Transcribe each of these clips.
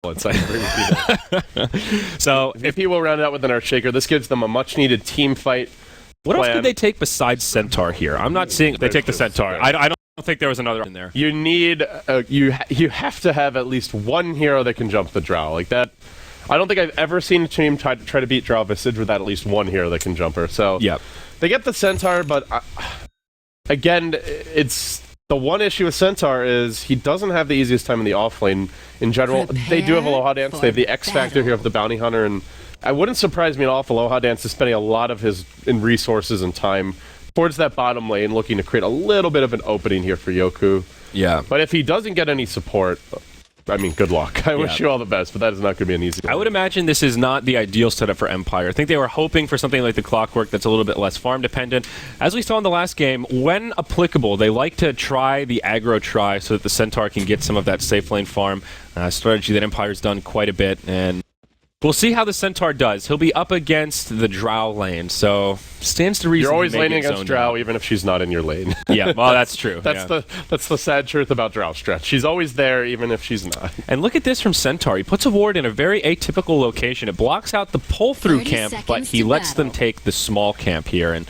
I agree with you there. So if he will round it out with an Earthshaker, this gives them a much-needed team fight. What else could they take besides Centaur here? I'm not seeing. They take the Centaur. I don't think there was another in there. You need you have to have at least one hero that can jump the Drow like that. I don't think I've ever seen a team try to beat Drow Visage without at least one hero that can jump her. So yep. They get the Centaur, but again, it's the one issue with Centaur is he doesn't have the easiest time in the offlane in general. They do have Aloha Dance. They have the X Factor here of the Bounty Hunter, and I wouldn't surprise me at all if Aloha Dance is spending a lot of his resources and time towards that bottom lane, looking to create a little bit of an opening here for Yoku. Yeah. But if he doesn't get any support, I mean, good luck. I wish you all the best, but that is not going to be an easy one. I would imagine this is not the ideal setup for Empire. I think they were hoping for something like the Clockwork that's a little bit less farm dependent. As we saw in the last game, when applicable, they like to try the aggro try so that the Centaur can get some of that safe lane farm strategy that Empire's done quite a bit, and we'll see how the Centaur does. He'll be up against the Drow lane, so stands to reason. You're always to make laning it against Drow, even if she's not in your lane. Yeah, well, that's true. That's the sad truth about Drow stretch. She's always there, even if she's not. And look at this from Centaur. He puts a ward in a very atypical location. It blocks out the pull-through camp, but he lets them take the small camp here, and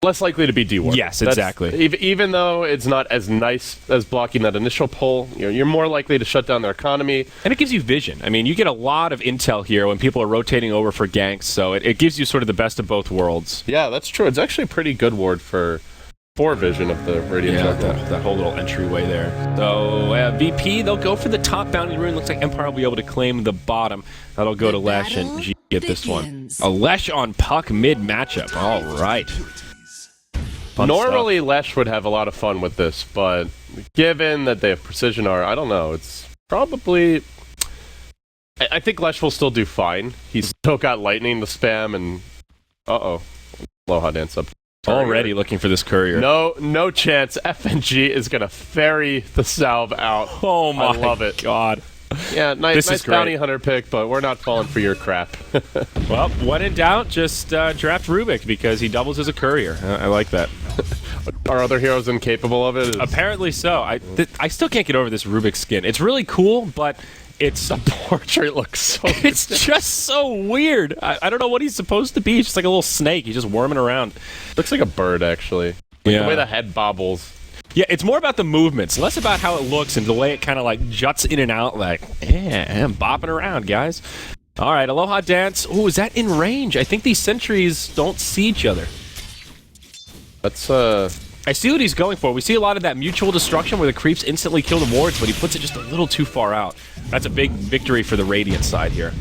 less likely to be dewarded. Yes, exactly. Even though it's not as nice as blocking that initial pull, you're more likely to shut down their economy. And it gives you vision. I mean, you get a lot of intel here when people are rotating over for ganks, so it gives you sort of the best of both worlds. Yeah, that's true. It's actually a pretty good ward for vision of the Radiant Jungle. That whole little entryway there. So VP, they'll go for the top bounty rune. Looks like Empire will be able to claim the bottom. That'll go to Lesh, and G get this one. A Lesh on Puck mid matchup. All right. Normally, Lesh would have a lot of fun with this, but given that they have Precision R, I don't know. It's probably... I think Lesh will still do fine. He's still got Lightning to spam, and... Uh-oh. Aloha Dance up. Already looking for this courier. No chance. FNG is going to ferry the salve out. Oh my I love it. God. Yeah, nice bounty hunter pick, but we're not falling for your crap. Well, when in doubt, just draft Rubik because he doubles as a courier. I like that. Are other heroes incapable of it? Apparently so. I still can't get over this Rubik skin. It's really cool, but it's the portrait looks so it's just so weird. I don't know what he's supposed to be. He's just like a little snake. He's just worming around. Looks like a bird, actually. The way the head bobbles. Yeah, it's more about the movements, less about how it looks and the way it kind of like juts in and out like, yeah, I'm bopping around, guys. All right, Aloha Dance. Oh, is that in range? I think these sentries don't see each other. That's, I see what he's going for. We see a lot of that mutual destruction where the creeps instantly kill the wards, but he puts it just a little too far out. That's a big victory for the Radiant side here.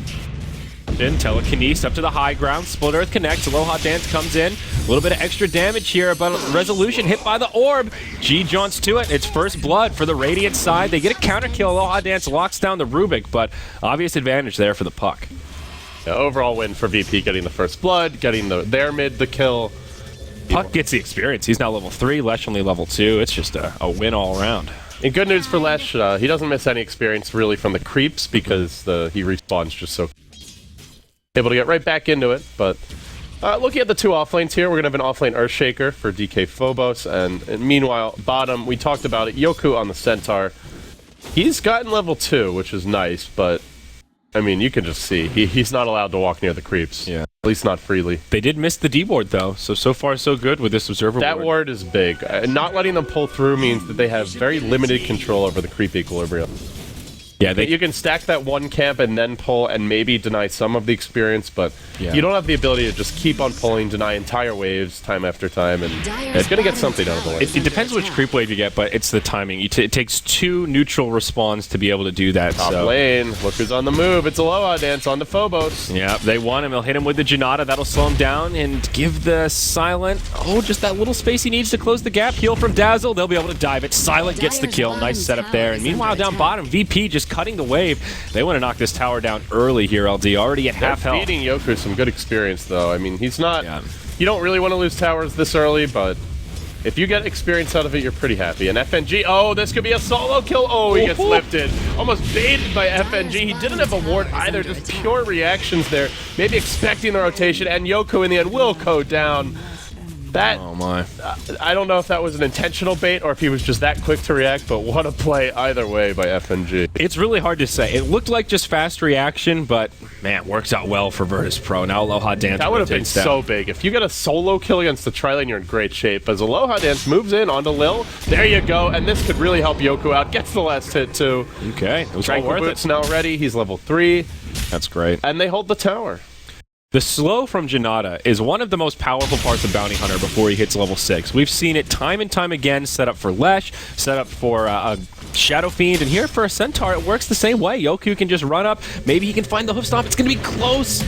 Then Telekinesis up to the high ground. Split Earth connects. Aloha Dance comes in. A little bit of extra damage here, but Resolution hit by the orb. G jaunts to it. It's first blood for the Radiant side. They get a counter kill. Aloha Dance locks down the Rubik, but obvious advantage there for the Puck. Yeah, overall win for VP, getting the first blood, getting their mid the kill. Puck gets the experience. He's now level 3. Lesh only level 2. It's just a win all around. And good news for Lesh, he doesn't miss any experience really from the creeps because he respawns just so able to get right back into it. But looking at the two offlanes here, we're going to have an offlane Earthshaker for DK Phobos, and meanwhile, bottom, we talked about it, Yoku on the Centaur. He's gotten level 2, which is nice, but I mean, you can just see he's not allowed to walk near the creeps. Yeah. At least not freely. They did miss the D ward though, so far so good with this observer ward. That ward is big. Not letting them pull through means that they have very limited control over the creep equilibrium. Yeah, you can stack that one camp and then pull and maybe deny some of the experience, but you don't have the ability to just keep on pulling, deny entire waves time after time, and it's going to get something out of the way. It depends which creep wave you get, but it's the timing. It takes 2 neutral respawns to be able to do that. Top lane, look who's on the move. It's Aloha Dance on the Phobos. Yeah, they want him. They'll hit him with the Janata. That'll slow him down and give the Silent, just that little space he needs to close the gap. Heal from Dazzle. They'll be able to dive it. Silent gets the kill. Nice setup there. And meanwhile, down bottom, VP just cutting the wave. They want to knock this tower down early here, LD. Already at half health. Feeding Yoku some good experience, though. I mean, he's not... You don't really want to lose towers this early, but if you get experience out of it, you're pretty happy. And FNG, this could be a solo kill. Oh, he gets lifted. Almost baited by FNG. He didn't have a ward either, just pure reactions there. Maybe expecting the rotation, and Yoku in the end will go down. That, Oh my. I don't know if that was an intentional bait or if he was just that quick to react, but what a play either way by FNG. It's really hard to say. It looked like just fast reaction, but man, works out well for Virtus Pro. Now Aloha Dance. That would have been rotates down. so big. If you get a solo kill against the tri-lane, you're in great shape. As Aloha Dance moves in onto Lil, there you go, and this could really help Yoku out. Gets the last hit too. Okay, it was all Tranquil worth Boots it. now ready. He's level 3, That's great. and they hold the tower. The slow from Janata is one of the most powerful parts of Bounty Hunter before he hits level 6. We've seen it time and time again, set up for Lesh, set up for a Shadow Fiend, and here for a Centaur, it works the same way. Yoku can just run up, maybe he can find the hoof stomp, it's going to be close.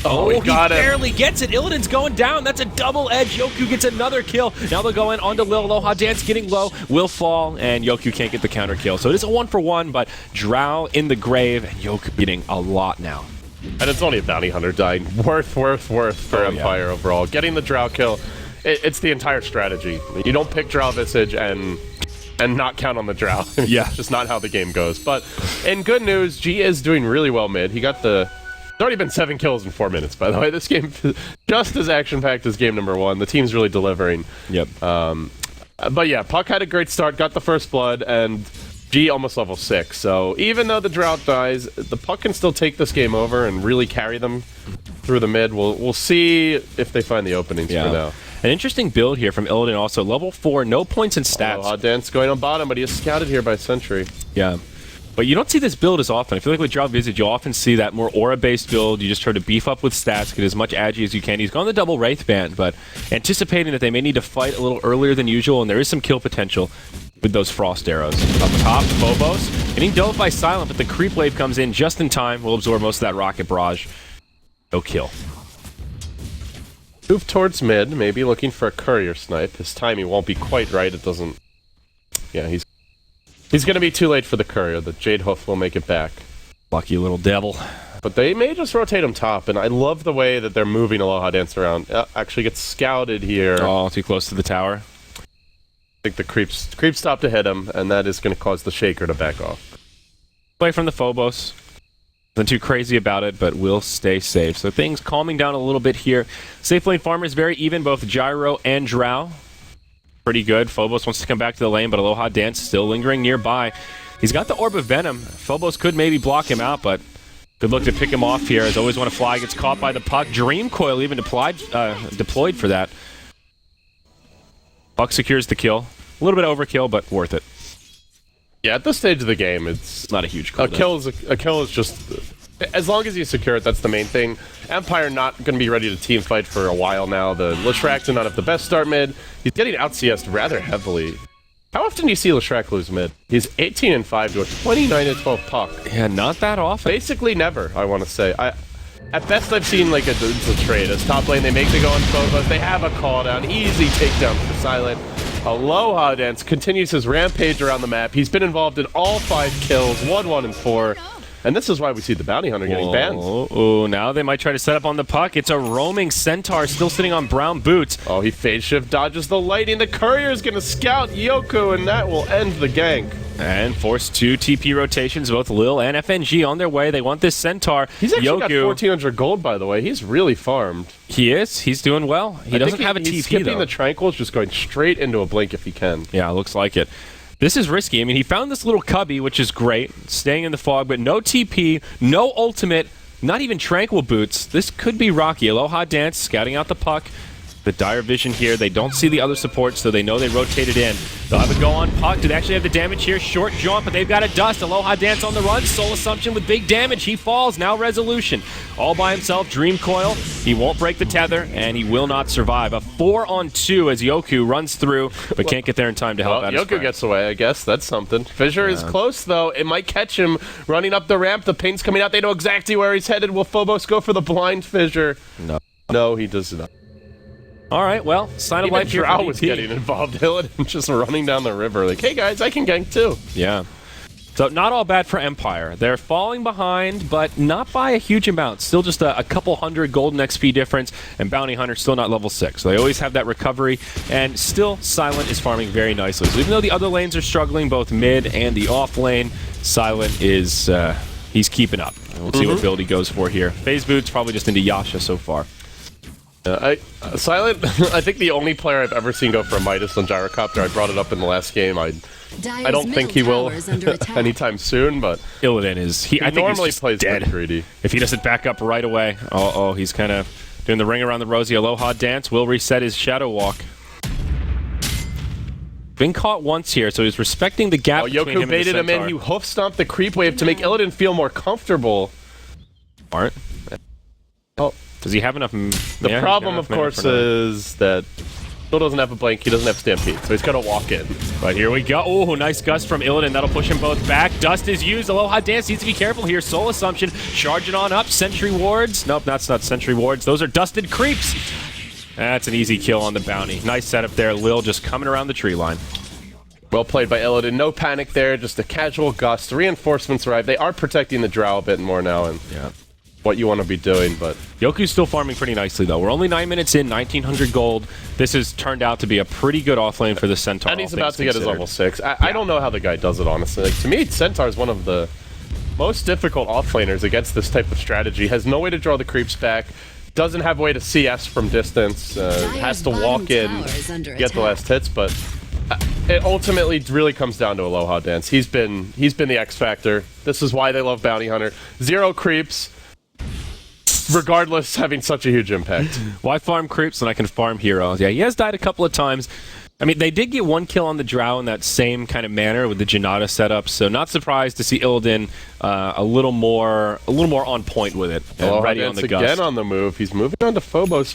Oh, he got him. barely gets it. Illidan's going down. That's a double edge. Yoku gets another kill. Now they'll go in onto Lil. Aloha Dance getting low. Will fall, and Yoku can't get the counter kill. So it is a 1-for-1, but Drow in the grave, and Yoku getting a lot now. And it's only a bounty hunter dying. Worth for Empire overall. Getting the Drow kill, it's the entire strategy. You don't pick Drow Visage and not count on the Drow. Yeah. It's just not how the game goes. But in good news, G is doing really well mid. He got the... It's already been 7 kills in 4 minutes, by the way. This game just as action-packed as game number 1. The team's really delivering. Yep. But yeah, Puck had a great start, got the first blood, and G almost level 6. So even though the Drought dies, the Puck can still take this game over and really carry them through the mid. We'll see if they find the openings for now. An interesting build here from Illidan also. Level 4, no points in stats. Aloha Dance going on bottom, but he is scouted here by Sentry. Yeah. But you don't see this build as often. I feel like with Drow Visage, you often see that more aura-based build. You just try to beef up with stats, get as much agi as you can. He's gone the double Wraith Band, but anticipating that they may need to fight a little earlier than usual, and there is some kill potential with those Frost Arrows. Up top, Phobos getting dove by Silent, but the Creep Wave comes in just in time. Will absorb most of that Rocket Barrage. No kill. Move towards mid, maybe looking for a courier snipe. His timing won't be quite right. It doesn't... Yeah, he's going to be too late for the courier. The Jade Hoof will make it back. Lucky little devil. But they may just rotate him top, and I love the way that they're moving Aloha Dance around. Actually gets scouted here. Oh, too close to the tower. I think the creep stop to hit him, and that is going to cause the Shaker to back off. Play from the Phobos. Nothing too crazy about it, but will stay safe. So things calming down a little bit here. Safe lane farmer is very even, both Gyro and Drow. Pretty good. Phobos wants to come back to the lane, but Aloha Dance still lingering nearby. He's got the Orb of Venom. Phobos could maybe block him out, but good look to pick him off here. As always want to fly, gets caught by the Puck. Dream Coil even deployed for that. Puck secures the kill. A little bit of overkill, but worth it. Yeah, at this stage of the game, it's Not a huge a cooldown. kill is just as long as you secure it. That's the main thing. Empire not going to be ready to team fight for a while now. The Leshrac did not have the best start mid. He's getting out CS'd rather heavily. How often do you see Leshrac lose mid? He's 18-5 to a 29-12 Puck. Yeah, not that often. Basically never, I want to say. At best, I've seen like a trade. As top lane, they make the go on Phobos. They have a call down. Easy takedown for Silent. Aloha Dance continues his rampage around the map. He's been involved in all 5 kills, 1, 1, and 4. And this is why we see the Bounty Hunter getting banned. Oh, now they might try to set up on the Puck. It's a roaming Centaur still sitting on brown boots. Oh, he phase shift dodges the lightning. The courier is going to scout Yoku, and that will end the gank. And force 2 TP rotations, both Lil and FNG on their way. They want this Centaur. He's actually got Yoku, 1,400 gold, by the way. He's really farmed. he is. He's doing well. He doesn't have a he's TP, skipping though. the Tranquils, just going straight into a blink if he can. Yeah, looks like it. This is risky. I mean, he found this little cubby, which is great, staying in the fog, but no TP, no ultimate, not even Tranquil Boots. This could be rocky. Aloha Dance scouting out the Puck. The dire vision here. They don't see the other support, so they know they rotated in. They'll have a go on Puck. Do they actually have the damage here? Short jump, but they've got a dust. Aloha Dance on the run. Soul Assumption with big damage. He falls. Now Resolution. All by himself. Dream Coil. He won't break the tether, and he will not survive. A 4-on-2 as Yoku runs through, but can't get there in time to help out his Yoku friend. gets away, I guess. That's something. Fissure is close, though. It might catch him running up the ramp. The paint's coming out. They know exactly where he's headed. Will Phobos go for the blind Fissure? No. No, he does not. All right, well, sign of Even life here. Drow for was DT. getting involved. Illidan just running down the river like, hey, guys, I can gank, too. Yeah. So not all bad for Empire. They're falling behind, but not by a huge amount. Still just a couple hundred golden XP difference, and Bounty Hunter still not level 6. So they always have that recovery, and still Silent is farming very nicely. So even though the other lanes are struggling, both mid and the off lane, Silent is he's keeping up. We'll see what build he goes for here. Phase Boots probably just into Yasha so far. Silent, I think the only player I've ever seen go for a Midas on Gyrocopter, I brought it up in the last game. I don't think he will anytime soon, but Illidan is... I think normally he's plays dead. pretty greedy. If he doesn't back up right away. Uh-oh, he's kind of doing the ring around the rosy Aloha dance. Will reset his Shadow Walk. Been caught once here, so he's respecting the gap between him Yoku and the baited him in. Centaur. He hoof stomped the creep wave to make Illidan feel more comfortable. Smart. Oh, Does he have enough... the problem, of course, is that still doesn't have a blink. He doesn't have Stampede, so he's gonna walk in. But here we go. Oh, nice gust from Illidan. That'll push them both back. Dust is used. Aloha Dance needs to be careful here. Soul Assumption charging on up. Sentry Wards. Nope, that's not Sentry Wards. Those are Dusted Creeps. That's an easy kill on the bounty. Nice setup there. Lil just coming around the tree line. Well played by Illidan. No panic there. Just a casual gust. Reinforcements arrive. They are protecting the Drow a bit more now, and Yeah. what you want to be doing, but Yoku's still farming pretty nicely, though. We're only 9 minutes in, 1,900 gold. This has turned out to be a pretty good offlane for the Centaur. and he's about to get his level 6. I don't know how the guy does it, honestly. Like, to me, Centaur is one of the most difficult offlaners against this type of strategy. Has no way to draw the creeps back. Doesn't have a way to CS from distance. Has to walk in, get the last hits, but it ultimately really comes down to Aloha Dance. He's been the X factor. This is why they love Bounty Hunter. 0 creeps, regardless, having such a huge impact. Why farm creeps when I can farm heroes? Yeah, he has died a couple of times. I mean, they did get 1 kill on the Drow in that same kind of manner with the Janata setup, so not surprised to see Illidan a little more on point with it and Aloha ready on Dance the gust. again on the move. He's moving on to Phobos.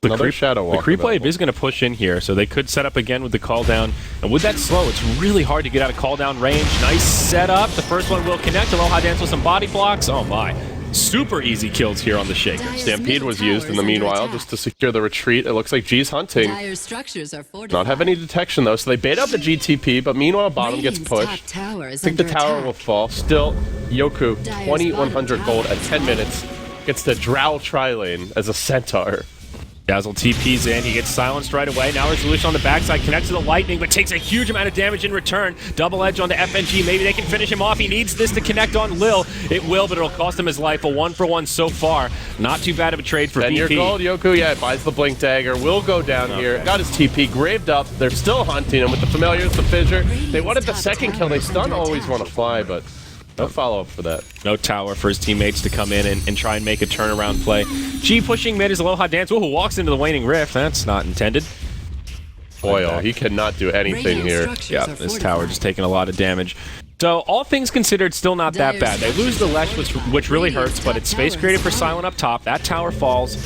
Another Shadow Walk The creep wave available. is going to push in here, so they could set up again with the call down. And with that slow, it's really hard to get out of call down range. Nice setup. The first one will connect. Aloha Dance with some body blocks. Oh my. Super easy kills here on the Shaker. Stampede was used in the meanwhile just to secure the retreat. It looks like G's hunting. Not have any detection though, so they bait out the GTP, but meanwhile bottom gets pushed. I think the tower will fall. Still, Yoku, 2,100 gold at 10 minutes. Gets the Drow tri-lane as a Centaur. Dazzle TP's in. He gets silenced right away. Now Resolution on the backside connects to the Lightning, but takes a huge amount of damage in return. Double edge onto FNG. Maybe they can finish him off. He needs this to connect on Lil. It will, but it'll cost him his life. A 1-for-1 so far. Not too bad of a trade for 10 year BP. gold, Yoku, yeah, buys the Blink Dagger. Will go down here. Got his TP graved up. They're still hunting him with the Familiars, the Fissure. They wanted the second kill. They stun always want to fly, but no follow-up for that. No tower for his teammates to come in and try and make a turnaround play. G pushing mid is Aloha Dance. Ooh, walks into the Waning Rift. That's not intended. Boyle, he cannot do anything here. Yeah, this tower just taking a lot of damage. So, all things considered, still not that bad. They lose the Lesh, which really hurts, but it's space created for Silent up top. That tower falls.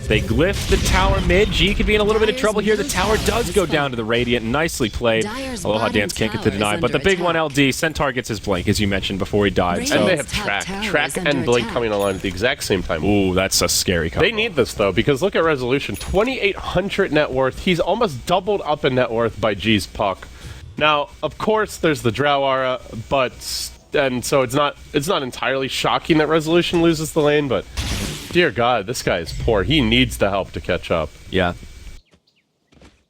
They glyph the tower mid. G could be in a little bit of trouble here. The tower does go down to the Radiant. Nicely played. Aloha Dance can't get the deny. But the big one, LD, Centaur gets his blink, as you mentioned, before he died. So. And they have Track and Blink coming online at the exact same time. Ooh, that's a scary combo. They need this, though, because look at Resolution. 2,800 net worth. He's almost doubled up in net worth by G's puck. Now, of course, there's the Drow aura, and so it's not entirely shocking that Resolution loses the lane, but dear God, this guy is poor. He needs the help to catch up. Yeah.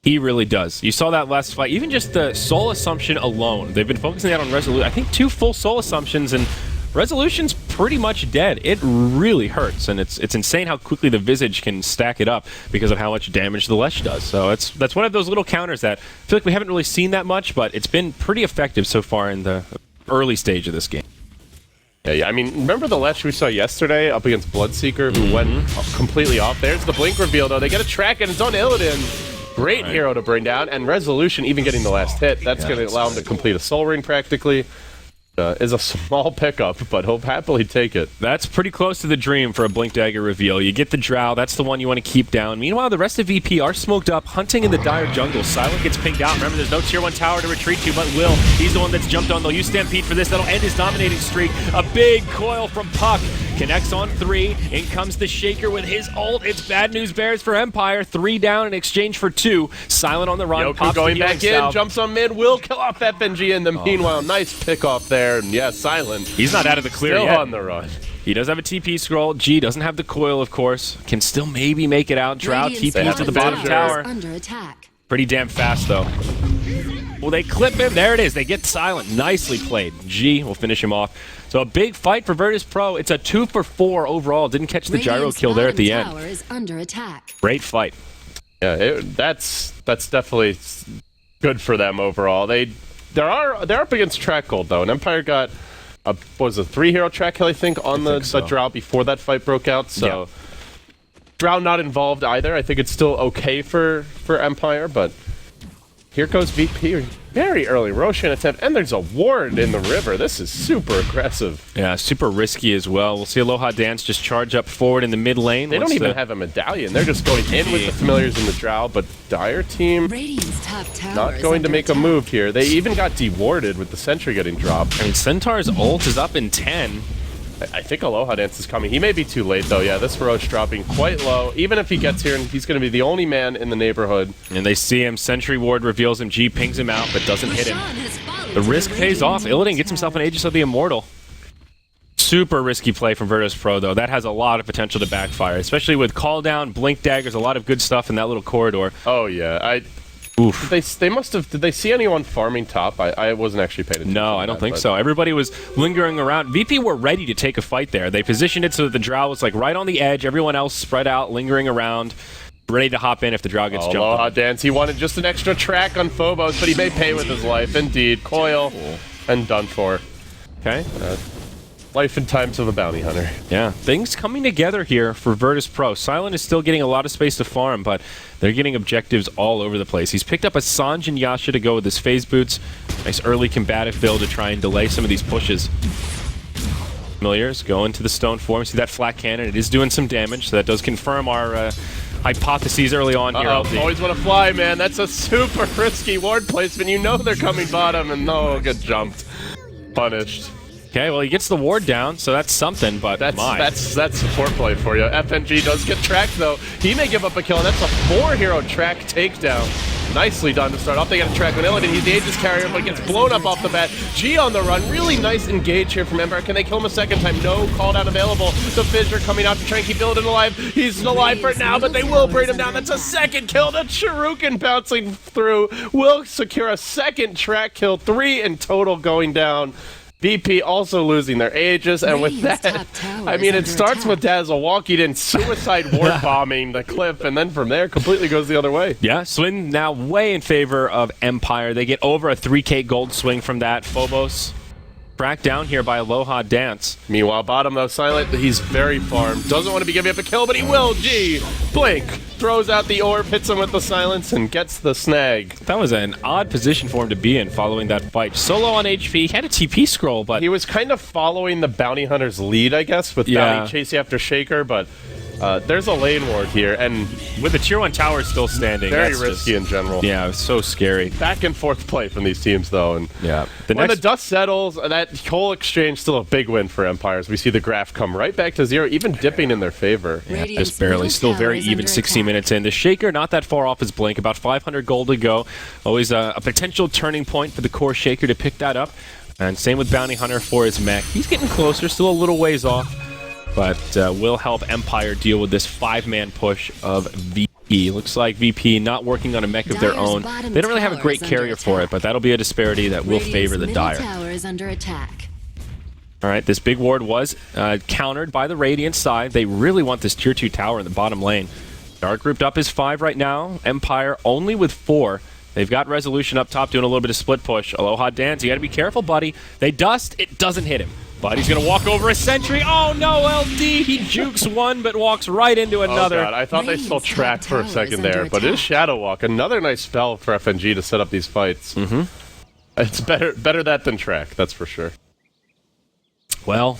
He really does. You saw that last fight. Even just the Soul Assumption alone. They've been focusing that on Resolution. I think 2 full Soul Assumptions, and Resolution's pretty much dead. It really hurts, and it's insane how quickly the Visage can stack it up because of how much damage the Lesh does. So that's one of those little counters that I feel like we haven't really seen that much, but it's been pretty effective so far in the early stage of this game. Yeah, I mean, remember the Lesh we saw yesterday up against Bloodseeker, who went completely off? There's the Blink reveal, though. They get a track, and it's on Illidan. Great hero to bring down, and Resolution even getting the last hit. That's going to allow him to complete a Soul Ring, practically. Is a small pickup, but he'll happily take it. That's pretty close to the dream for a Blink Dagger reveal. You get the Drow, that's the one you want to keep down. Meanwhile, the rest of VP are smoked up, hunting in the dire jungle. Silent gets pinged out. Remember, there's no tier 1 tower to retreat to, but Will, he's the one that's jumped on. They'll use Stampede for this. That'll end his dominating streak. A big coil from Puck. Connects on 3. In comes the Shaker with his ult. It's bad news bears for Empire. 3 down in exchange for 2. Silent on the run. Yoku going back in, jumps on mid, will kill off FNG in the meanwhile. Nice pick off there, and yeah, Silent. He's not out of the clear still yet. On the run. He does have a TP scroll. G doesn't have the coil, of course. Can still maybe make it out. Drow TP to the bottom tower. Pretty damn fast, though. Will they clip him? There it is. They get silent. Nicely played. G will finish him off. So a big fight for Virtus Pro. It's a 2 for 4 overall. Didn't catch the gyro kill there at the end. Is under attack. Great fight. Yeah, that's definitely good for them overall. They're up against Track Gold though, and Empire got a 3-hero track kill I think on the Drow before that fight broke out. So Drow not involved either. I think it's still okay for Empire, but here goes VP very early Roshan attempt, and there's a ward in the river. This is super aggressive. Yeah, super risky as well. We'll see Aloha Dance just charge up forward in the mid lane. They don't even have a medallion. They're just going in with the familiars and the Drow, but Dire team not going to make a move here. They even got dewarded with the sentry getting dropped. I mean, Centaur's ult is up in 10. I think Aloha Dance is coming. He may be too late, though. Yeah, this Roche dropping quite low. Even if he gets here, and he's going to be the only man in the neighborhood. And they see him. Sentry Ward reveals him. G pings him out, but doesn't hit him. The risk pays off. Illidan gets himself an Aegis of the Immortal. Super risky play from Virtus Pro, though. That has a lot of potential to backfire, especially with Call Down, Blink Daggers, a lot of good stuff in that little corridor. Oh, yeah. Oof. They must have. Did they see anyone farming top? I wasn't actually paying attention. No, I don't think so. Everybody was lingering around. VP were ready to take a fight there. They positioned it so that the Drow was like right on the edge. Everyone else spread out, lingering around, ready to hop in if the Drow gets jumped. Aloha Dance. He wanted just an extra track on Phobos, but he may pay with his life. Indeed, coil and done for. Okay. Life and times of a bounty hunter. Yeah, things coming together here for Virtus Pro. Silent is still getting a lot of space to farm, but they're getting objectives all over the place. He's picked up a Sanj and Yasha to go with his phase boots. Nice early combative build to try and delay some of these pushes. Familiars go into the stone form. See that flat cannon? It is doing some damage, so that does confirm our hypotheses early on here. Always want to fly, man. That's a super risky ward placement. You know they're coming bottom, and no, get jumped. Punished. Okay, well, he gets the ward down, so that's something, but that's support play for you. FNG does get tracked, though. He may give up a kill, and that's a 4-hero track takedown. Nicely done to start off. They got a track on Illidan. He's the Aegis carrier, but gets blown up off the bat. G on the run. Really nice engage here from Empire. Can they kill him a second time? No. Call down available. The Fissure coming out to try and keep Illidan alive. He's alive for now, but they will bring him down. That's a second kill. The Shuriken bouncing through will secure a second track kill. 3 in total going down. VP also losing their Aegis, and with that, I mean, it starts with Dazzle walking in, suicide ward bombing the cliff, and then from there, completely goes the other way. Yeah, swing now way in favor of Empire. They get over a 3k gold swing from that. Phobos tracked down here by Aloha Dance. Meanwhile, bottom though, Silent, he's very farmed. Doesn't want to be giving up a kill, but he will. G, blink, throws out the orb, hits him with the silence, and gets the snag. That was an odd position for him to be in following that fight. Solo on HP, he had a TP scroll, but he was kind of following the bounty hunter's lead, I guess, with bounty chasing after Shaker, but there's a lane ward here, and with the tier 1 tower still standing, very risky in general. Yeah, it was so scary. Back and forth play from these teams, though, and when the dust settles, that whole exchange still a big win for Empires. We see the graph come right back to 0, even dipping in their favor. Yeah, just barely. Still very even. 60 minutes in. The Shaker not that far off his blink. About 500 gold to go. Always a potential turning point for the core Shaker to pick that up. And same with Bounty Hunter for his mech. He's getting closer, still a little ways off, but will help Empire deal with this 5-man push of VP. Looks like VP not working on a mech of their own. They don't really have a great carrier for it, but that'll be a disparity that will favor the Dire. All right, this big ward was countered by the Radiant side. They really want this tier 2 tower in the bottom lane. Dark grouped up is 5 right now. Empire only with 4. They've got Resolution up top doing a little bit of split push. Aloha Dance, you got to be careful, buddy. They dust, it doesn't hit him. But he's going to walk over a sentry. Oh, no, LD. He jukes one, but walks right into another. Oh, God. I thought they still tracked for a second there. But it is Shadow Walk. Another nice spell for FNG to set up these fights. It's better that than track, that's for sure. Well,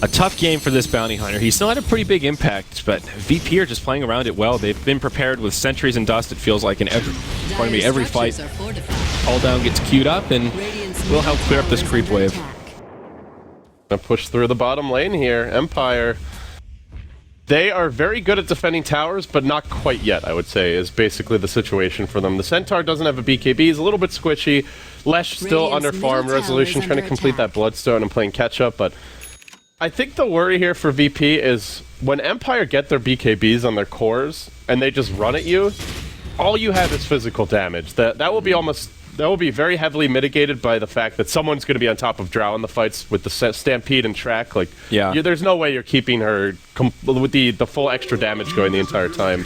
a tough game for this Bounty Hunter. He still had a pretty big impact, but VP are just playing around it well. They've been prepared with sentries and dust, it feels like, in every fight. All down gets queued up, and will help clear up this creep wave. Gonna push through the bottom lane here. Empire. They are very good at defending towers, but not quite yet, I would say, is basically the situation for them. The Centaur doesn't have a BKB, he's a little bit squishy. Lesh still under farm. Resolution trying to complete that Bloodstone and playing catch up, but I think the worry here for VP is when Empire get their BKBs on their cores and they just run at you, all you have is physical damage. That will be almost that will be very heavily mitigated by the fact that someone's going to be on top of Drow in the fights with the Stampede and Track. Like, there's no way you're keeping her with the full extra damage going the entire time.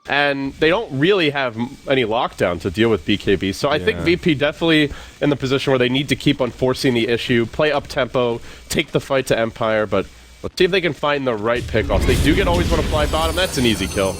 And they don't really have any lockdown to deal with BKB. So I think VP definitely in the position where they need to keep on forcing the issue, play up-tempo, take the fight to Empire, but let's see if they can find the right pickoffs. They do get always want to fly bottom. That's an easy kill.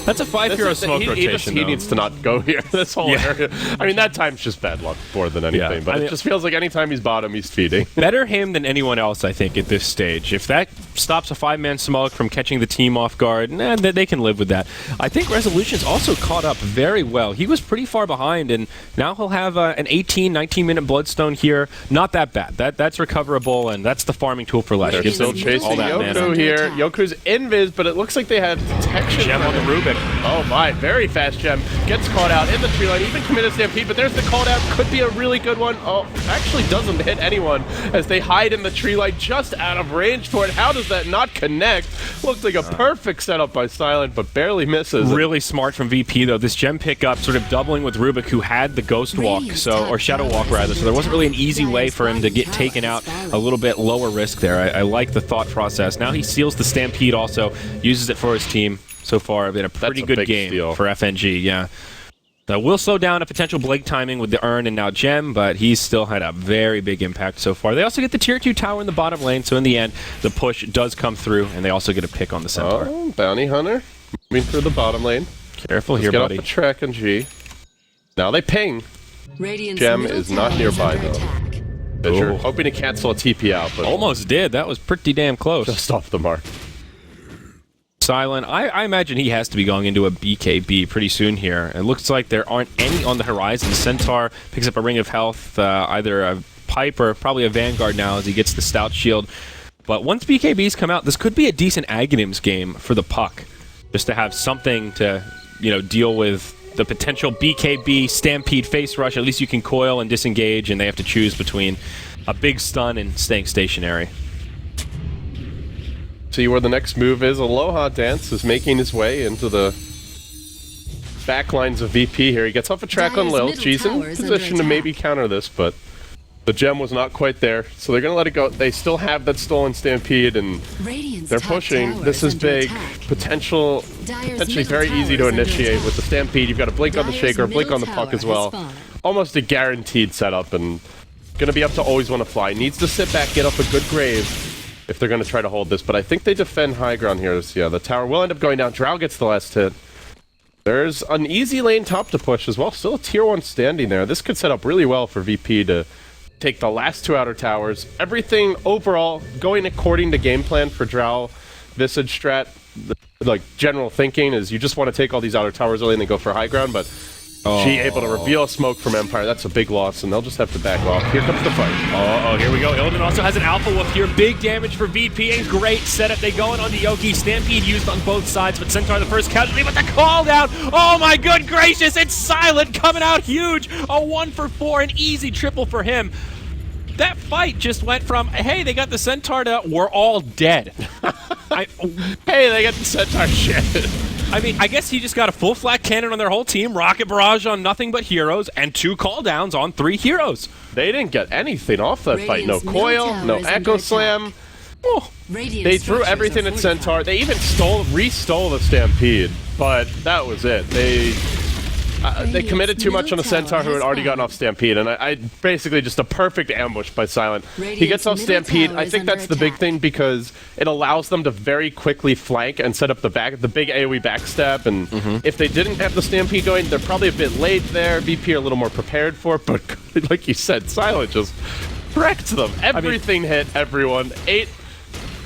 That's a 5-hero smoke rotation. He needs to not go here. This whole area. I mean, that time's just bad luck more than anything. But it just feels like anytime he's bottom, he's feeding. Better him than anyone else, I think, at this stage. If that stops a 5-man smoke from catching the team off guard, they can live with that. I think Resolution's also caught up very well. He was pretty far behind, and now he'll have an 18, 19-minute Bloodstone here. Not that bad. That's recoverable, and that's the farming tool for Lesh. They're still chasing Yoku here. Yoku's invis, but it looks like they had detection. Gem on the Rubik. Oh my, very fast Gem. Gets caught out in the tree line, even committed Stampede, but there's the call down. Could be a really good one. Oh, actually doesn't hit anyone as they hide in the tree line just out of range for it. How does that not connect? Looks like a perfect setup by Silent, but barely misses. Really smart from VP, though. This Gem pickup sort of doubling with Rubik, who had the Ghost Walk, or Shadow Walk, rather, so there wasn't really an easy way for him to get taken out. A little bit lower risk there. I like the thought process. Now he seals the Stampede also, uses it for his team. So far, been a pretty good game for FNG, That will slow down a potential Blake timing with the Urn and now Gem, but he's still had a very big impact so far. They also get the tier 2 tower in the bottom lane, so in the end, the push does come through, and they also get a pick on the Centaur. Oh, Bounty Hunter moving through the bottom lane. Careful here, buddy. Get off the track on G. Now they ping. Gem is not nearby, though. Fisher hoping to cancel a TP out, but almost did. That was pretty damn close. Just off the mark. Silent, I imagine he has to be going into a BKB pretty soon here. It looks like there aren't any on the horizon. Centaur picks up a Ring of Health, either a Pipe or probably a Vanguard now as he gets the Stout Shield. But once BKBs come out, this could be a decent Aghanims game for the Puck. Just to have something to, deal with the potential BKB Stampede face rush. At least you can coil and disengage, and they have to choose between a big stun and staying stationary. See where the next move is. Aloha Dance is making his way into the back lines of VP here. He gets off a track on Lil. She's in position to maybe counter this, but the Gem was not quite there, so they're going to let it go. They still have that stolen Stampede, and they're pushing. This is big. Potentially very easy to initiate with the Stampede. You've got a Blink on the Shaker, a Blink on the Puck as well. Almost a guaranteed setup, and going to be up to Always Want to Fly. Needs to sit back, get up a good grave if they're going to try to hold this, but I think they defend high ground here. So, the tower will end up going down. Drow gets the last hit. There's an easy lane top to push as well. Still a tier 1 standing there. This could set up really well for VP to take the last 2 outer towers. Everything overall going according to game plan for Drow Visage strat. Like, general thinking is you just want to take all these outer towers early and then go for high ground, but She able to reveal smoke from Empire. That's a big loss, and they'll just have to back off. Here comes the fight. Oh, here we go. Illidan also has an Alpha Wolf here. Big damage for VP, and great setup. They go in on the Yoki. Stampede used on both sides, but Centaur the first casualty, but the call down. Oh my good gracious, it's Silent coming out huge. A 1 for 4, an easy triple for him. That fight just went from, hey, they got the Centaur to, we're all dead. Hey, they got the Centaur shit. I mean, I guess he just got a full flat cannon on their whole team, rocket barrage on nothing but heroes, and 2 call downs on 3 heroes. They didn't get anything off that fight. No coil, no echo slam. Oh, they threw everything at Centaur. They even restole the Stampede, but that was it. They committed too much on the Centaur who had already gotten off Stampede, and I basically just a perfect ambush by Silent. He gets off Stampede. I think that's the big thing because it allows them to very quickly flank and set up the big AoE backstab, and if they didn't have the Stampede going, they're probably a bit late there. VP are a little more prepared for it, but like you said, Silent just wrecked them. Everything hit everyone. 8,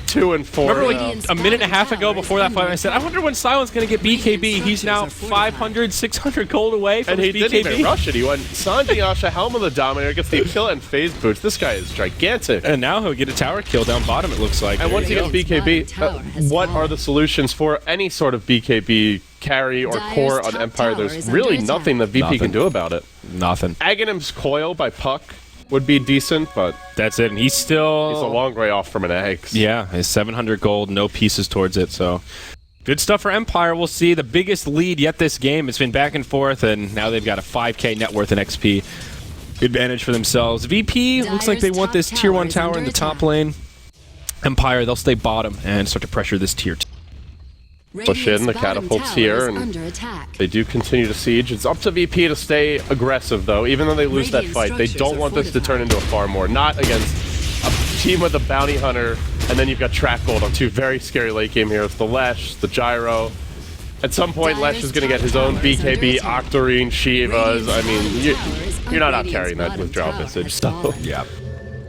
2, and 4. Remember like a minute and a half ago before that fight, I said, I wonder when Silent's going to get BKB. He's now 500, 600 gold away from his BKB. And he didn't even rush it. He went Sanji Yasha, Helm of the Dominator, gets the kill and phase boost. This guy is gigantic. And now he'll get a tower kill down bottom, it looks like. And once he gets BKB, what are the solutions for any sort of BKB carry or core on Empire? There's really nothing that VP can do about it. Nothing. Aghanim's coil by Puck would be decent, but that's it. And he's a long way off from an egg. Yeah, his 700 gold, no pieces towards it, so good stuff for Empire. We'll see the biggest lead yet this game. It's been back and forth, and now they've got a 5k net worth in XP. advantage for themselves. VP looks like they want this tier 1 tower in the top lane. Empire, they'll stay bottom and start to pressure this tier 2. Push in the catapults here, and they do continue to siege. It's up to VP to stay aggressive, though. Even though they lose that fight, they don't want this to turn into a farm war. Not against a team with a bounty hunter, and then you've got track gold on two very scary late game heroes. The Lesh, the Gyro. At some point, Lesh is going to get his own BKB, Octarine, Shivas. I mean, you're not out carrying that with Drow Visage, so... Yeah.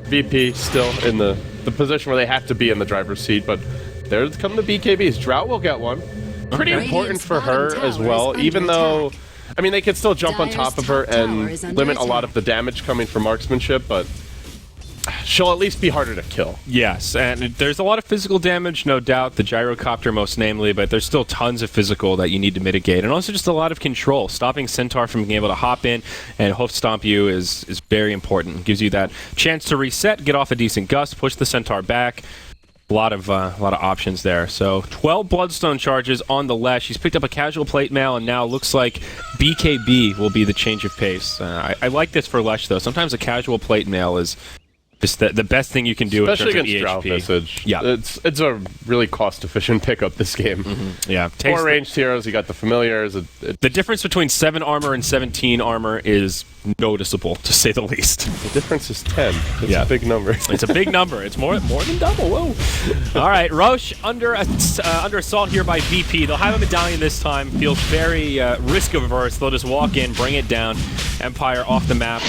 VP still in the position where they have to be in the driver's seat, but there come the BKBs. Drought will get one. Pretty important for her as well, even though, I mean, they could still jump on top of her and limit a lot of the damage coming from marksmanship, but she'll at least be harder to kill. Yes, and there's a lot of physical damage, no doubt, the gyrocopter most namely, but there's still tons of physical that you need to mitigate, and also just a lot of control. Stopping Centaur from being able to hop in and hoof stomp you is very important. It gives you that chance to reset, get off a decent gust, push the Centaur back. A lot of options there. So 12 Bloodstone charges on the Lesh. He's picked up a casual plate mail, and now looks like BKB will be the change of pace. I like this for Lesh, though. Sometimes a casual plate mail is just the best thing you can do, especially in terms against of Drow EHP. Visage. Yeah, it's a really cost-efficient pickup this game. Yeah, Four ranged heroes. You got the familiars. The difference between 7 armor and 17 armor is noticeable, to say the least. The difference is 10. It's a big number. It's a big number. It's more than double. Whoa! All right, Roche under assault here by VP. They'll have a medallion this time. Feels very risk averse. They'll just walk in, bring it down. Empire off the map.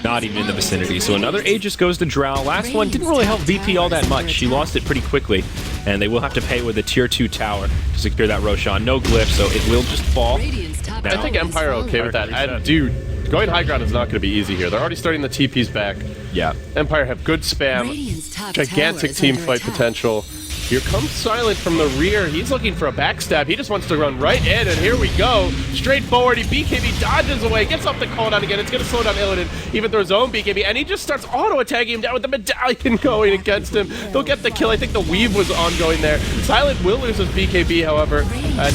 Not even in the vicinity. So another Aegis goes to Drow. Last one didn't really help VP all that much. She lost it pretty quickly, and they will have to pay with a tier 2 tower to secure that Roshan. No glyph, so it will just fall. I think Empire are okay with that. And dude, going high ground is not going to be easy here. They're already starting the TPs back. Yeah. Empire have good spam, gigantic team fight potential. Here comes Silent from the rear. He's looking for a backstab. He just wants to run right in, and here we go. Straight forward, BKB dodges away, gets up the cooldown again. It's going to slow down Illidan, even through his own BKB, and he just starts auto-attacking him down with the medallion going against him. They'll get the kill. I think the weave was ongoing there. Silent will lose his BKB, however.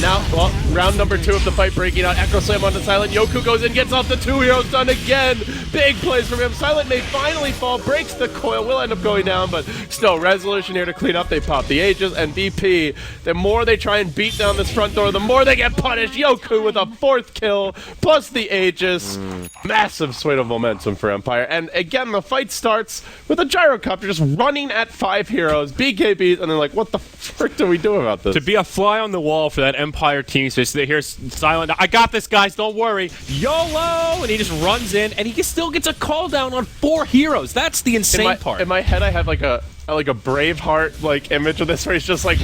Now, well, round number 2 of the fight breaking out. Echo Slam onto Silent. Yoku goes in, gets off the 2 heroes done again. Big plays from him. Silent may finally fall, breaks the coil, will end up going down, but still, Resolution here to clean up. They pop the Aegis, and VP, the more they try and beat down this front door, the more they get punished. Yoku with a 4th kill, plus the Aegis. Massive swing of momentum for Empire. And again, the fight starts with a gyrocopter just running at 5 heroes, BKBs, and they're like, what the frick do we do about this? To be a fly on the wall for that Empire team, so they hear Silent, I got this, guys, don't worry. YOLO! And he just runs in, and he still gets a call down on 4 heroes. That's the insane part. In my head, I have like a Braveheart like image of this where he's just like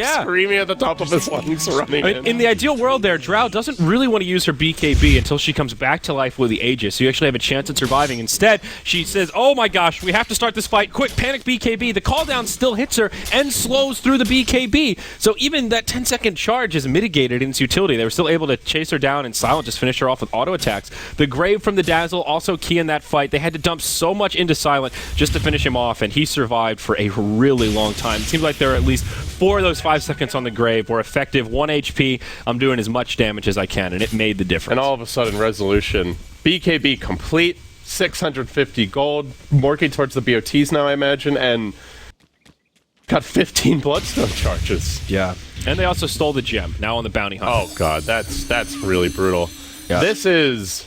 screaming at the top of his lungs running in the ideal world there, Drow doesn't really want to use her BKB until she comes back to life with the Aegis, so you actually have a chance at surviving. Instead, she says, oh my gosh, we have to start this fight quick, panic BKB. The call down still hits her and slows through the BKB, so even that 10-second charge is mitigated in its utility. They were still able to chase her down, and Silent just finish her off with auto attacks. The Grave from the Dazzle also key in that fight. They had to dump so much into Silent just to finish him off, and he survived for a really long time. It seems like there are at least 4 of those 5 seconds on the Grave were effective. 1 HP, I'm doing as much damage as I can, and it made the difference. And all of a sudden, Resolution, BKB complete, 650 gold, working towards the BOTs now, I imagine, and got 15 Bloodstone charges. Yeah. And they also stole the gem, now on the bounty hunt. Oh god, that's really brutal. Yeah. This is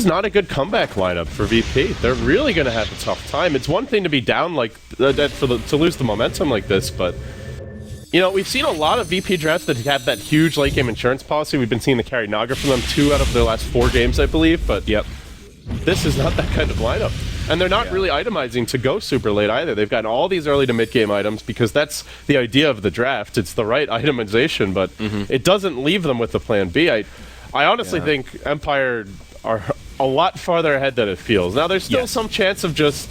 not a good comeback lineup for VP. They're really going to have a tough time. It's one thing to be down like to lose the momentum like this, but you know, we've seen a lot of VP drafts that have that huge late game insurance policy. We've been seeing the carry Naga from them 2 out of their last 4 games, I believe, but yep. This is not that kind of lineup. And they're not really itemizing to go super late either. They've gotten all these early to mid-game items because that's the idea of the draft. It's the right itemization, but it doesn't leave them with the plan B. I honestly think Empire are a lot farther ahead than it feels. Now, there's still some chance of just...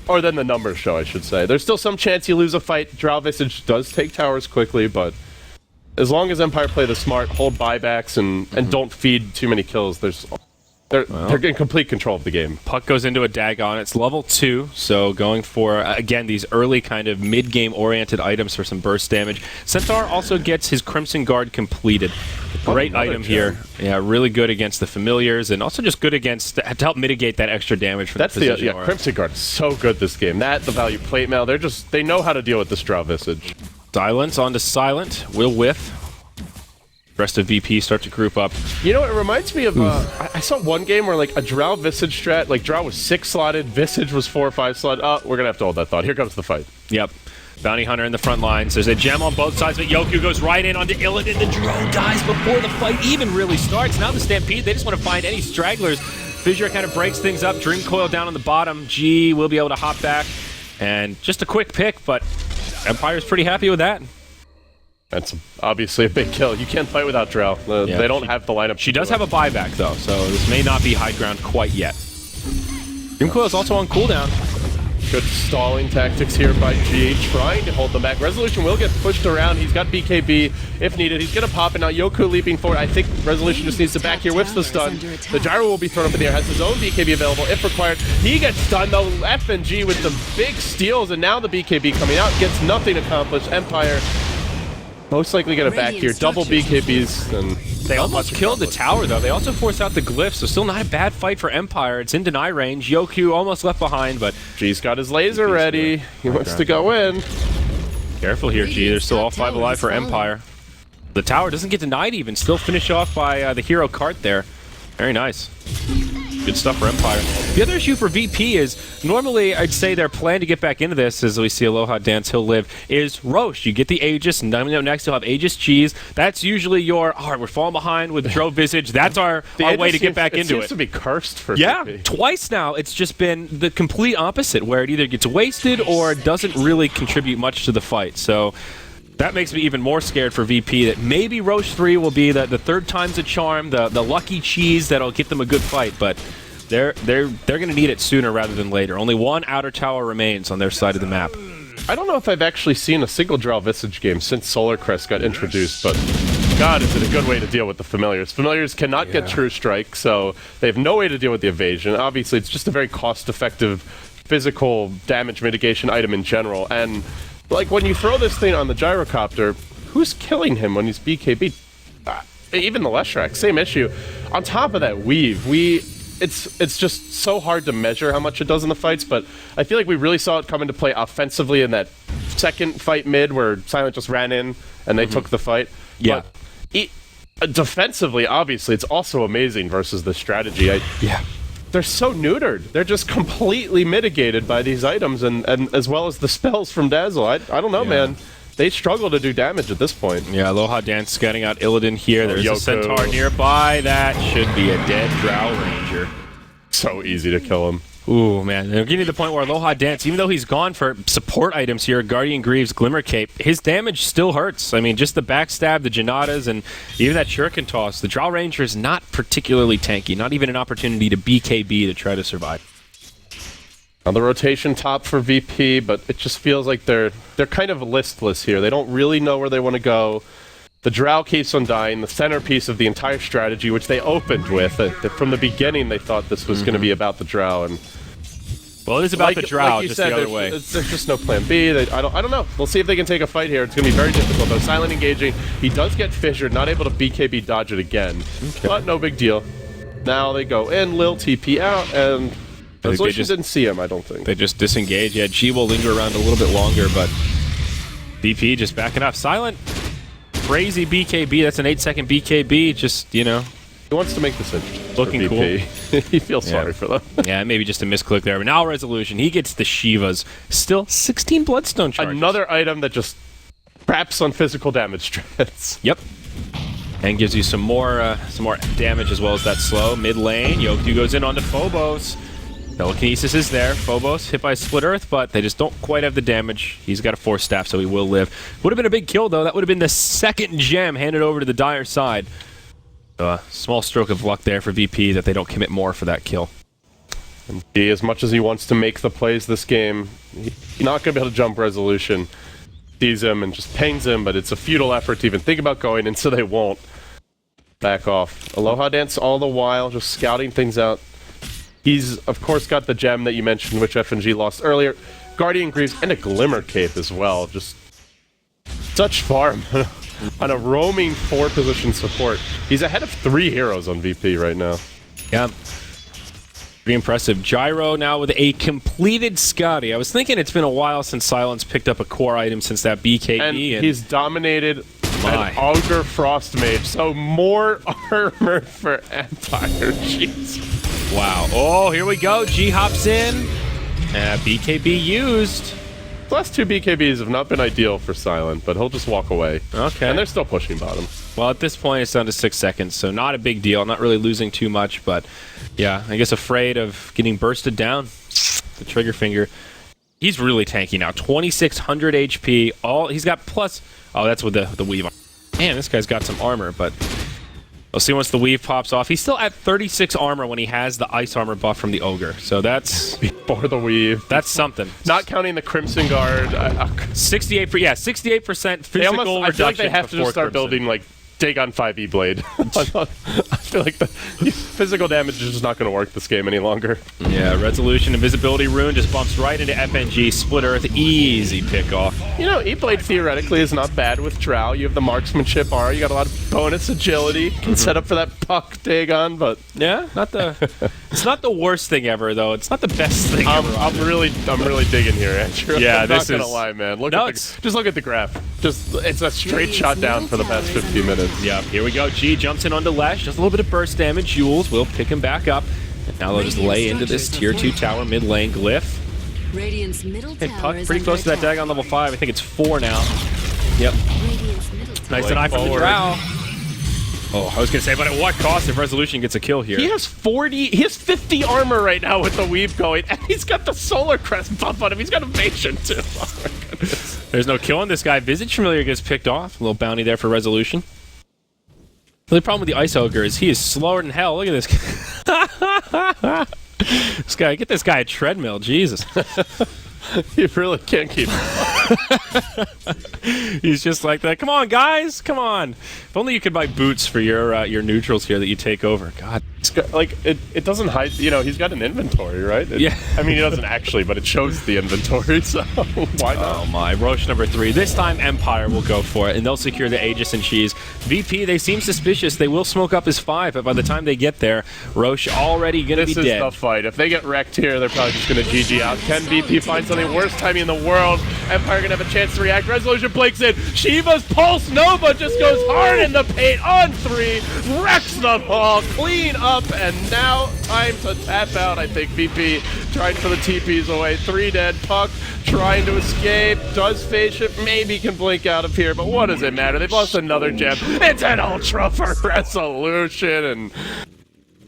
Or than the numbers show, I should say. There's still some chance you lose a fight. Drow Visage does take towers quickly, but as long as Empire play the smart, hold buybacks, and don't feed too many kills, they're in complete control of the game. Puck goes into a Dagon. It's level 2, so going for, again, these early kind of mid-game oriented items for some burst damage. Centaur also gets his Crimson Guard completed. The Great another item gem. here. Yeah, really good against the familiars, and also just good against to help mitigate that extra damage from That's the the precision yeah. aura. Crimson Guard is so good this game. That the value plate mail. They know how to deal with this Drow Visage. Silence onto Silent. Will whiff. Rest of VP start to group up. You know, it reminds me of I saw one game where like a Drow Visage strat, like Drow was 6 slotted, Visage was 4 or 5 slotted. Oh, we're gonna have to hold that thought. Here comes the fight. Yep. Bounty Hunter in the front lines. There's a gem on both sides, but Yoku goes right in onto Illidan. The drone dies before the fight even really starts. Now the Stampede, they just want to find any stragglers. Fissure kind of breaks things up. Dream Coil down on the bottom. G will be able to hop back. And just a quick pick, but Empire's pretty happy with that. That's obviously a big kill. You can't fight without Drow. Yeah, They don't have the lineup. She does have a buyback, though, so this may not be high ground quite yet. Dream Coil is also on cooldown. Good stalling tactics here by GH, trying to hold them back. Resolution will get pushed around. He's got BKB if needed. He's going to pop it now. Yoku leaping forward. I think Resolution just needs to back here. Whips the stun. The gyro will be thrown up in the air. Has his own BKB available if required. He gets stunned though. FNG with the big steals, and now the BKB coming out gets nothing accomplished. Empire most likely going to back here. Double BKBs. And They almost killed the tower, though. They also force out the glyph, so still not a bad fight for Empire. It's in deny range. Yoku almost left behind, but G's got his laser ready. He wants to go in. careful here, G. There's still all 5 alive for Empire. The tower doesn't get denied even. Still finished off by the hero cart there. Very nice. Good stuff for Empire. The other issue for VP is, normally I'd say their plan to get back into this, as we see Aloha Dance, he'll live, is Roche. You get the Aegis, and then next you'll have Aegis Cheese. That's usually your, all right, we're falling behind with Drow Visage. That's our way to get back into It seems to be cursed for Yeah, VP. twice now it's just been the complete opposite, where it either gets wasted or doesn't really contribute much to the fight. So that makes me even more scared for VP that maybe Roche 3 will be the third time's a charm, the lucky cheese that'll get them a good fight, but they're going to need it sooner rather than later. Only one outer tower remains on their side of the map. I don't know if I've actually seen a single Drow Visage game since Solar Crest got introduced, but God, is it a good way to deal with the Familiars. Familiars cannot get True Strike, so they have no way to deal with the evasion. Obviously, it's just a very cost-effective physical damage mitigation item in general, and like when you throw this thing on the Gyrocopter, who's killing him when he's BKB? Even the Leshrac, same issue. On top of that, Weave, it's just so hard to measure how much it does in the fights, but I feel like we really saw it come into play offensively in that second fight mid where Silent just ran in and they took the fight. Yeah. But defensively, obviously, it's also amazing versus the strategy. They're so neutered. They're just completely mitigated by these items and as well as the spells from Dazzle. I don't know, man. They struggle to do damage at this point. Yeah, Aloha Dance scouting out Illidan here. There's a Yoku. Centaur nearby. That should be a dead Drow Ranger. So easy to kill him. Ooh, man. They're getting to the point where Aloha Dance, even though he's gone for support items here, Guardian Greaves, Glimmer Cape, his damage still hurts. I mean, just the backstab, the Janatas, and even that Shuriken Toss. The Drow Ranger is not particularly tanky. Not even an opportunity to BKB to try to survive. On the rotation top for VP, but it just feels like they're kind of listless here. They don't really know where they want to go. The Drow keeps on dying, the centerpiece of the entire strategy, which they opened with. From the beginning, they thought this was going to be about the Drow, and Well, it is about the Drow, you just said, the other there's way. just no plan B. I don't know. We'll see if they can take a fight here. It's going to be very difficult, though. Silent engaging. He does get fissured, not able to BKB dodge it again. But no big deal. Now they go in, Lil TP out, and Resolution didn't see him, I don't think. They just disengage. Yeah, G will linger around a little bit longer, but VP just backing off. Silent, crazy BKB. That's an 8-second BKB. Just, you know, He wants to make this interesting. Looking for VP. He feels sorry for them. yeah, maybe just a misclick there. But now Resolution, he gets the Shivas. Still 16 Bloodstone charges. Another item that just craps on physical damage strats. Yep. And gives you some more damage as well as that slow. Mid lane, Yoku goes in onto Phobos. Telekinesis is there. Phobos hit by Split Earth, but they just don't quite have the damage. He's got a Force Staff, so he will live. Would have been a big kill, though. That would have been the second gem handed over to the Dire side. Small stroke of luck there for VP that they don't commit more for that kill. As much as he wants to make the plays this game, he's not going to be able to jump Resolution. Sees him and just pings him, but it's a futile effort to even think about going in, so they won't back off. Aloha Dance all the while, just scouting things out. He's, of course, got the gem that you mentioned, which FNG lost earlier. Guardian Greaves and a Glimmer Cape as well. Just such farm. on a roaming 4-position support. He's ahead of 3 heroes on VP right now. Yeah. Pretty impressive. Gyro now with a completed Scotty. I was thinking it's been a while since Silence picked up a core item since that BKB. And he's dominated an Augur Frost Mage, so more armor for Empire. Jeez. Wow. Oh, here we go. G hops in. BKB used. The last 2 BKBs have not been ideal for Silent, but he'll just walk away. Okay. And they're still pushing bottom. Well, at this point, it's down to 6 seconds, so not a big deal. Not really losing too much, but yeah, I guess afraid of getting bursted down. The trigger finger. He's really tanky now. 2,600 HP. He's got plus. Oh, that's with the weave on. Man, this guy's got some armor, but we'll see once the weave pops off. He's still at 36 armor when he has the ice armor buff from the Ogre. So that's before the weave. That's something. Not counting the Crimson Guard. 68%. Yeah, 68% physical I feel like they reduction have to just start Crimson. building like Dagon 5 E-Blade. I feel like the physical damage is just not going to work this game any longer. Yeah, Resolution, Invisibility Rune just bumps right into FNG. Split Earth, easy pick off. You know, E-Blade theoretically is not bad with Drow. You have the marksmanship R. You got a lot of bonus agility. Can set up for that puck Dagon, but yeah, it's not the worst thing ever though. It's not the best thing ever. I'm really digging here, Andrew. Yeah, I'm not gonna lie, man. Just look at the graph. It's a straight shot down for the past 15 minutes. Yeah, here we go. G jumps in onto Lesh. Just a little bit of burst damage. Jules will pick him back up. And now they'll just lay into this tier 2 tower mid lane. Glyph. Radiant's middle Hey, tower Puck, is pretty close to that under Dagon level 5. I think it's 4 now. Yep. Radiant's middle tower. Nice eye from the Drow. Oh, I was gonna say, but at what cost if Resolution gets a kill here? He has 50 armor right now with the weave going, and he's got the Solar Crest buff on him. He's got evasion too. Oh my goodness. There's no killing this guy. Visage Familiar gets picked off. A little bounty there for Resolution. The only problem with the Ice Ogre is he is slower than hell. Look at this. This guy, get this guy a treadmill. Jesus. You really can't keep him. He's just like that. Come on, guys. Come on. If only you could buy boots for your neutrals here that you take over. God. Like, it doesn't hide, you know, he's got an inventory, right? Yeah. I mean, he doesn't actually, but it shows the inventory, so why not? Oh my. Roche number 3. This time Empire will go for it, and they'll secure the Aegis and Cheese. VP, they seem suspicious. They will smoke up his 5, but by the time they get there, Roche already going to be dead. This is the fight. If they get wrecked here, they're probably just going to GG out. Can VP find something worse timing in the world? Empire going to have a chance to react. Resolution blinks in. Shiva's Pulse Nova just goes hard in the paint on 3. Wrecks the ball. Clean up. And now time to tap out. I think VP trying for the TPs away. 3 dead. Puck trying to escape. Does face it. Maybe can blink out of here. But what does it matter? They've lost another gem. It's an Ultra for Resolution. And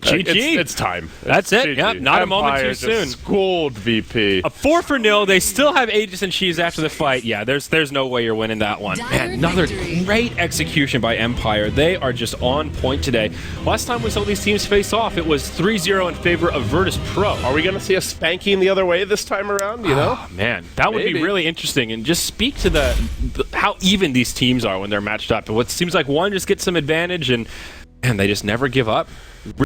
GG. It's time. That's it. GG. Yep, not a moment too Empire soon. just schooled VP. A 4-0. They still have Aegis and Cheese after the fight. Yeah, there's no way you're winning that one. Man, another great execution by Empire. They are just on point today. Last time we saw these teams face off, it was 3-0 in favor of Virtus Pro. Are we going to see a spanking the other way this time around, you know? Oh, man, that would be Maybe. really interesting. And just speak to the how even these teams are when they're matched up. What seems like one just gets some advantage, and they just never give up. Really